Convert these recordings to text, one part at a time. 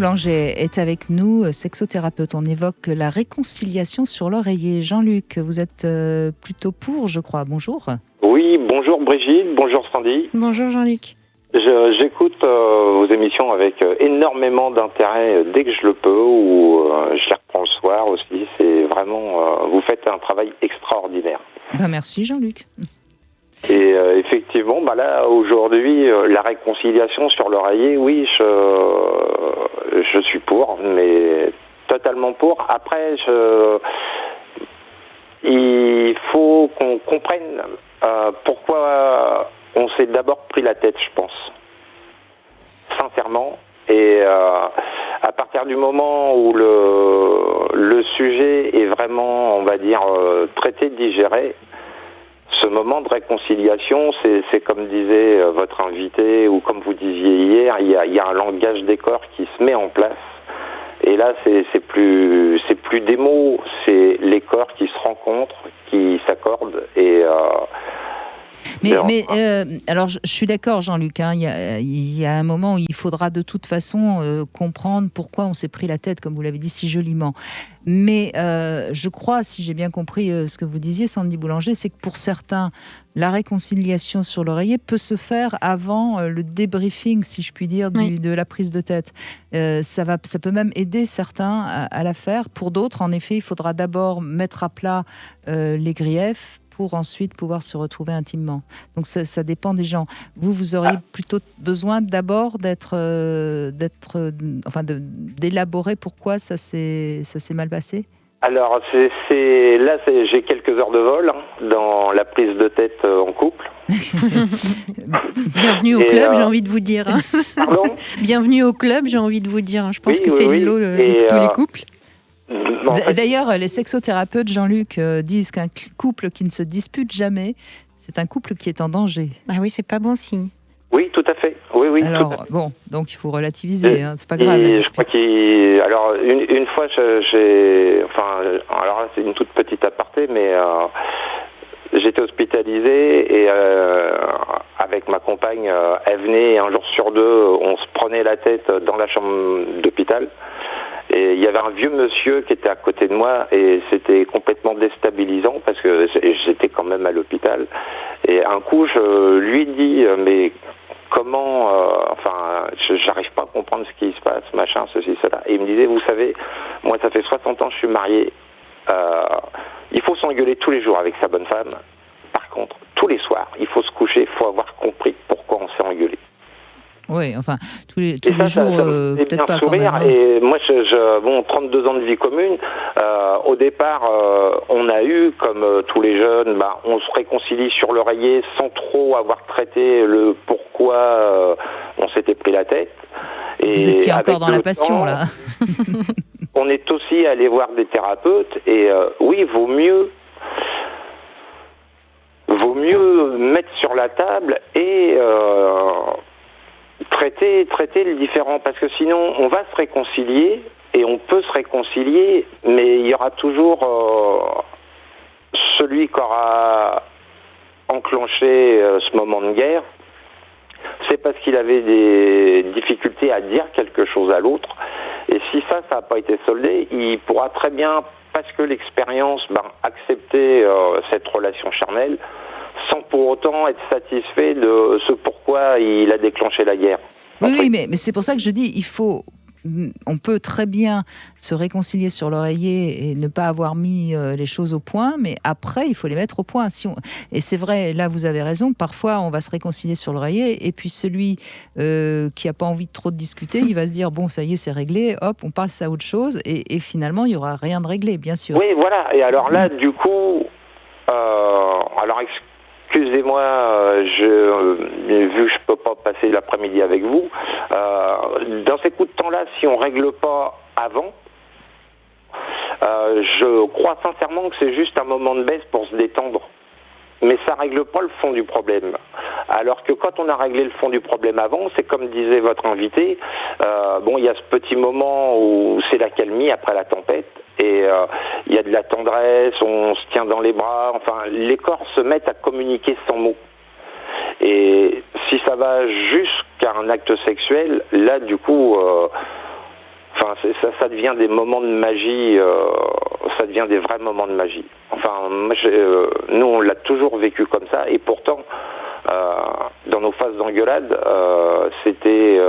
Boulanger est avec nous, sexothérapeute. On évoque la réconciliation sur l'oreiller. Jean-Luc, vous êtes plutôt pour, je crois. Bonjour. Oui, bonjour Brigitte, bonjour Sandy. Bonjour Jean-Luc. J'écoute vos émissions avec énormément d'intérêt dès que je le peux, ou je les reprends le soir aussi. C'est vraiment, vous faites un travail extraordinaire. Merci Jean-Luc. Et effectivement, là aujourd'hui, la réconciliation sur l'oreiller, oui, je suis pour, mais totalement pour. Après, il faut qu'on comprenne pourquoi on s'est d'abord pris la tête, je pense, sincèrement. Et à partir du moment où le sujet est vraiment, on va dire, traité, digéré, ce moment de réconciliation, c'est comme disait votre invité, ou comme vous disiez hier, il y a un langage des corps qui se met en place. Et là, c'est plus des mots, c'est les corps qui se rencontrent, qui s'accordent. Et alors, je suis d'accord, Jean-Luc. Il y a un moment où il faudra de toute façon comprendre pourquoi on s'est pris la tête, comme vous l'avez dit si joliment. Mais je crois, si j'ai bien compris ce que vous disiez, Sandy Boulanger, c'est que pour certains, la réconciliation sur l'oreiller peut se faire avant le débriefing, si je puis dire, de la prise de tête. Ça peut même aider certains à la faire. Pour d'autres, en effet, il faudra d'abord mettre à plat les griefs pour ensuite pouvoir se retrouver intimement. Donc ça dépend des gens. Vous auriez plutôt besoin d'abord d'élaborer pourquoi ça s'est mal passé. Alors j'ai quelques heures de vol dans la prise de tête en couple. Bienvenue au club, j'ai envie de vous dire. Pardon ? Bienvenue au club, j'ai envie de vous dire. Je pense que c'est le lot de tous les couples. D'ailleurs, les sexothérapeutes, Jean-Luc, disent qu'un couple qui ne se dispute jamais, c'est un couple qui est en danger. Ah oui, c'est pas bon signe. Oui, tout à fait. Oui, alors, tout à fait. Bon, donc il faut relativiser, c'est pas grave. Je crois alors, une fois, alors c'est une toute petite aparté, mais j'étais hospitalisé et avec ma compagne, elle venait un jour sur deux, on se prenait la tête dans la chambre d'hôpital. Et il y avait un vieux monsieur qui était à côté de moi et c'était complètement déstabilisant parce que j'étais quand même à l'hôpital. Et un coup, je lui dis, mais comment, j'arrive pas à comprendre ce qui se passe, machin, ceci, cela. Et il me disait, vous savez, moi ça fait 60 ans que je suis marié, il faut s'engueuler tous les jours avec sa bonne femme. Par contre, tous les soirs, il faut se coucher, il faut avoir compris pourquoi on s'est engueulé. Oui, tous les jours, peut-être pas quand même. Et moi, 32 ans de vie commune. Au départ, on a eu, comme tous les jeunes, on se réconcilie sur l'oreiller sans trop avoir traité le pourquoi on s'était pris la tête. Et vous étiez encore dans la passion, là. On est aussi allé voir des thérapeutes et oui, vaut mieux mettre sur la table et traiter le différent, parce que sinon on va se réconcilier et on peut se réconcilier, mais il y aura toujours celui qui aura enclenché ce moment de guerre, c'est parce qu'il avait des difficultés à dire quelque chose à l'autre, et si ça n'a pas été soldé, il pourra très bien, parce que l'expérience, accepter cette relation charnelle sans pour autant être satisfait de ce pourquoi il a déclenché la guerre. Oui, mais c'est pour ça que je dis, on peut très bien se réconcilier sur l'oreiller et ne pas avoir mis les choses au point, mais après, il faut les mettre au point. Et c'est vrai, là, vous avez raison, parfois, on va se réconcilier sur l'oreiller, et puis celui qui n'a pas envie de trop discuter, il va se dire, bon, ça y est, c'est réglé, hop, on passe à autre chose, et finalement, il n'y aura rien de réglé, bien sûr. Oui, voilà, et alors là, du coup, excusez-moi, vu que je peux pas passer l'après-midi avec vous, dans ces coups de temps-là, si on règle pas avant, je crois sincèrement que c'est juste un moment de baisse pour se détendre. Mais ça règle pas le fond du problème. Alors que quand on a réglé le fond du problème avant, c'est comme disait votre invité, il y a ce petit moment où c'est la calmie après la tempête, et il y a de la tendresse, on se tient dans les bras, les corps se mettent à communiquer sans mots. Et si ça va jusqu'à un acte sexuel, là du coup, ça devient des moments de magie, ça devient des vrais moments de magie. Enfin, moi, nous, on l'a toujours vécu comme ça, et pourtant, dans nos phases d'engueulade, c'était...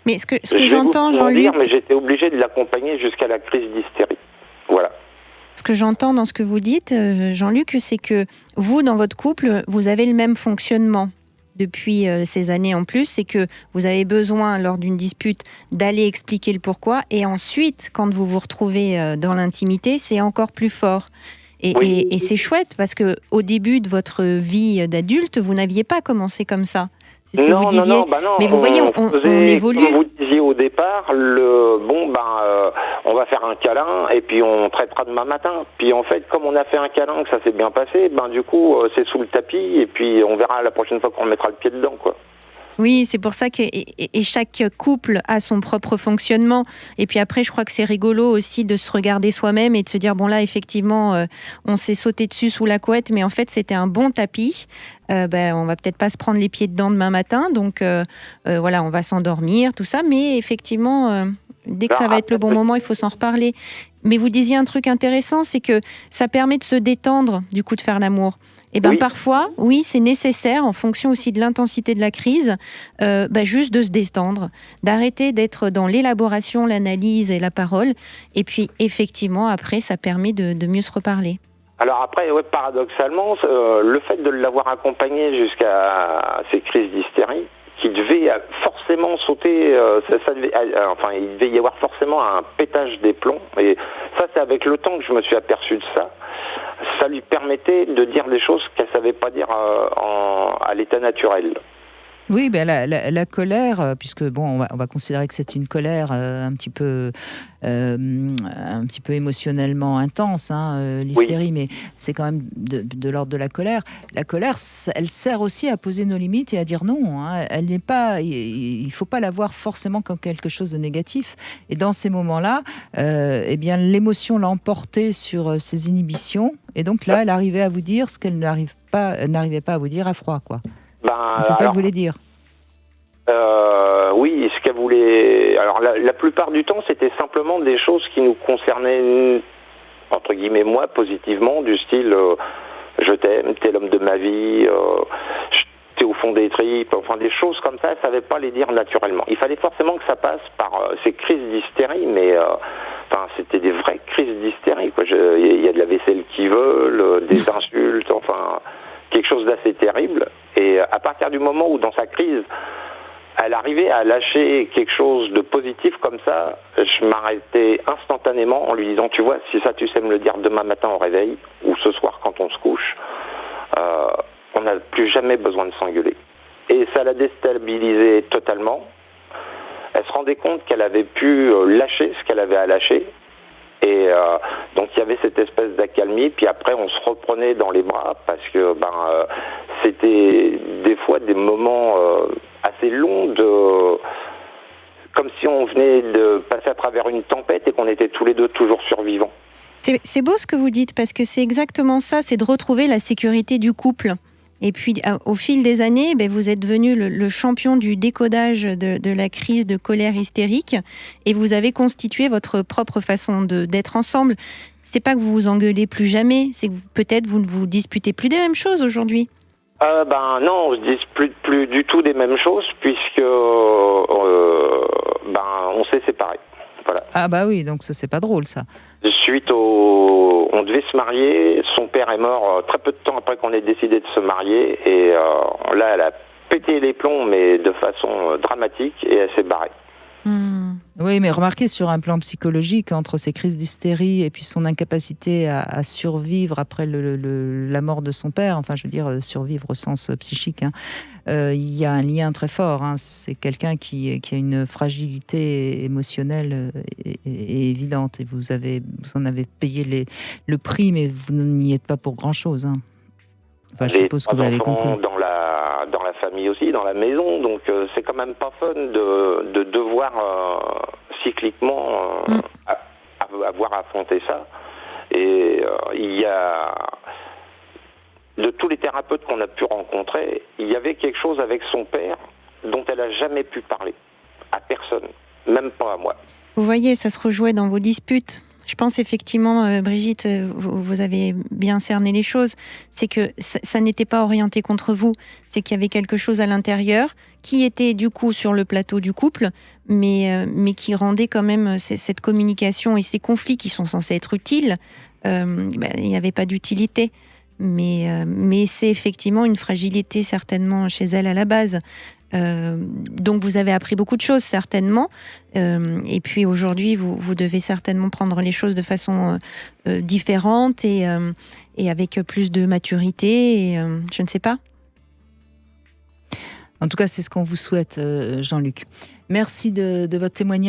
Mais ce que j'entends, Jean-Luc... mais j'étais obligé de l'accompagner jusqu'à la crise d'hystérie. Voilà. Ce que j'entends dans ce que vous dites, Jean-Luc, c'est que vous, dans votre couple, vous avez le même fonctionnement depuis ces années en plus, c'est que vous avez besoin, lors d'une dispute, d'aller expliquer le pourquoi, et ensuite, quand vous vous retrouvez dans l'intimité, c'est encore plus fort. Et c'est chouette, parce que au début de votre vie d'adulte, vous n'aviez pas commencé comme ça. C'est ce que vous disiez. Non, mais vous voyez, on évolue. Comme vous disiez au départ, on va faire un câlin et puis on traitera demain matin. Puis en fait, comme on a fait un câlin, que ça s'est bien passé, du coup, c'est sous le tapis et puis on verra la prochaine fois qu'on mettra le pied dedans, quoi. Oui, c'est pour ça que chaque couple a son propre fonctionnement. Et puis après, je crois que c'est rigolo aussi de se regarder soi-même et de se dire, bon là, effectivement, on s'est sauté dessus sous la couette, mais en fait, c'était un bon tapis. On va peut-être pas se prendre les pieds dedans demain matin. Donc voilà, on va s'endormir, tout ça. Mais effectivement, dès que ça va être le bon moment, il faut s'en reparler. Mais vous disiez un truc intéressant, c'est que ça permet de se détendre, du coup, de faire l'amour. Et parfois, oui, c'est nécessaire, en fonction aussi de l'intensité de la crise, juste de se détendre, d'arrêter d'être dans l'élaboration, l'analyse et la parole. Et puis, effectivement, après, ça permet de mieux se reparler. Alors après, paradoxalement, le fait de l'avoir accompagné jusqu'à ces crises d'hystérie, qui devait forcément sauter, il devait y avoir forcément un pétage des plombs. Et ça, c'est avec le temps que je me suis aperçu de ça. Ça lui permettait de dire des choses qu'elle savait pas dire à l'état naturel. Oui, la colère, puisque on va considérer que c'est une colère un petit peu émotionnellement intense, l'hystérie, mais c'est quand même de l'ordre de la colère. La colère, elle sert aussi à poser nos limites et à dire non. Elle n'est pas, il faut pas la voir forcément comme quelque chose de négatif. Et dans ces moments-là, l'émotion l'a emportée sur ses inhibitions, et donc là, elle arrivait à vous dire ce qu'elle n'arrivait pas à vous dire à froid, quoi. C'est ça que vous voulez dire. Oui, ce qu'elle voulait... Alors, la plupart du temps, c'était simplement des choses qui nous concernaient, entre guillemets, moi, positivement, du style je t'aime, t'es l'homme de ma vie, t'es au fond des tripes, enfin, des choses comme ça, elle savait pas les dire naturellement. Il fallait forcément que ça passe par ces crises d'hystérie, mais... c'était des vraies crises d'hystérie, quoi. Il y a de la vaisselle qui vole, des insultes, enfin, quelque chose d'assez terrible. Et à partir du moment où, dans sa crise, elle arrivait à lâcher quelque chose de positif comme ça, je m'arrêtais instantanément en lui disant, tu vois, si ça tu sais me le dire demain matin au réveil, ou ce soir quand on se couche, on n'a plus jamais besoin de s'engueuler. Et ça l'a déstabilisée totalement. Elle se rendait compte qu'elle avait pu lâcher ce qu'elle avait à lâcher. Et donc il y avait cette espèce d'accalmie, puis après on se reprenait dans les bras parce que c'était des fois des moments assez longs, comme si on venait de passer à travers une tempête et qu'on était tous les deux toujours survivants. C'est beau ce que vous dites, parce que c'est exactement ça, c'est de retrouver la sécurité du couple. Et puis, au fil des années, vous êtes devenu le champion du décodage de la crise de colère hystérique, et vous avez constitué votre propre façon d'être ensemble. C'est pas que vous vous engueulez plus jamais, c'est que peut-être vous ne vous disputez plus des mêmes choses aujourd'hui. Non, on se dispute plus du tout des mêmes choses, puisque on s'est séparés. Voilà. Ah oui, donc ça c'est pas drôle, ça. On devait se marier, son père est mort très peu de temps après qu'on ait décidé de se marier, et là elle a pété les plombs, mais de façon dramatique, et elle s'est barrée. Oui, mais remarquez, sur un plan psychologique, entre ces crises d'hystérie et puis son incapacité à survivre après la mort de son père, enfin je veux dire survivre au sens psychique, il y a un lien très fort. C'est quelqu'un qui a une fragilité émotionnelle et évidente, et vous en avez payé le prix, mais vous n'y êtes pas pour grand-chose. Enfin, je suppose que vous l'avez compris. Dans la famille aussi, dans la maison, donc c'est quand même pas fun de devoir cycliquement avoir affronté ça. Et il y a, de tous les thérapeutes qu'on a pu rencontrer, il y avait quelque chose avec son père dont elle a jamais pu parler à personne. même pas à moi. Vous voyez, ça se rejouait dans vos disputes. Je pense effectivement, Brigitte, vous avez bien cerné les choses. C'est que ça n'était pas orienté contre vous. C'est qu'il y avait quelque chose à l'intérieur qui était du coup sur le plateau du couple, mais qui rendait quand même cette communication et ces conflits qui sont censés être utiles. Il n'y avait pas d'utilité. Mais c'est effectivement une fragilité certainement chez elle à la base. Donc vous avez appris beaucoup de choses certainement, et puis aujourd'hui vous devez certainement prendre les choses de façon différente et avec plus de maturité, et je ne sais pas. En tout cas, c'est ce qu'on vous souhaite, Jean-Luc. Merci de votre témoignage.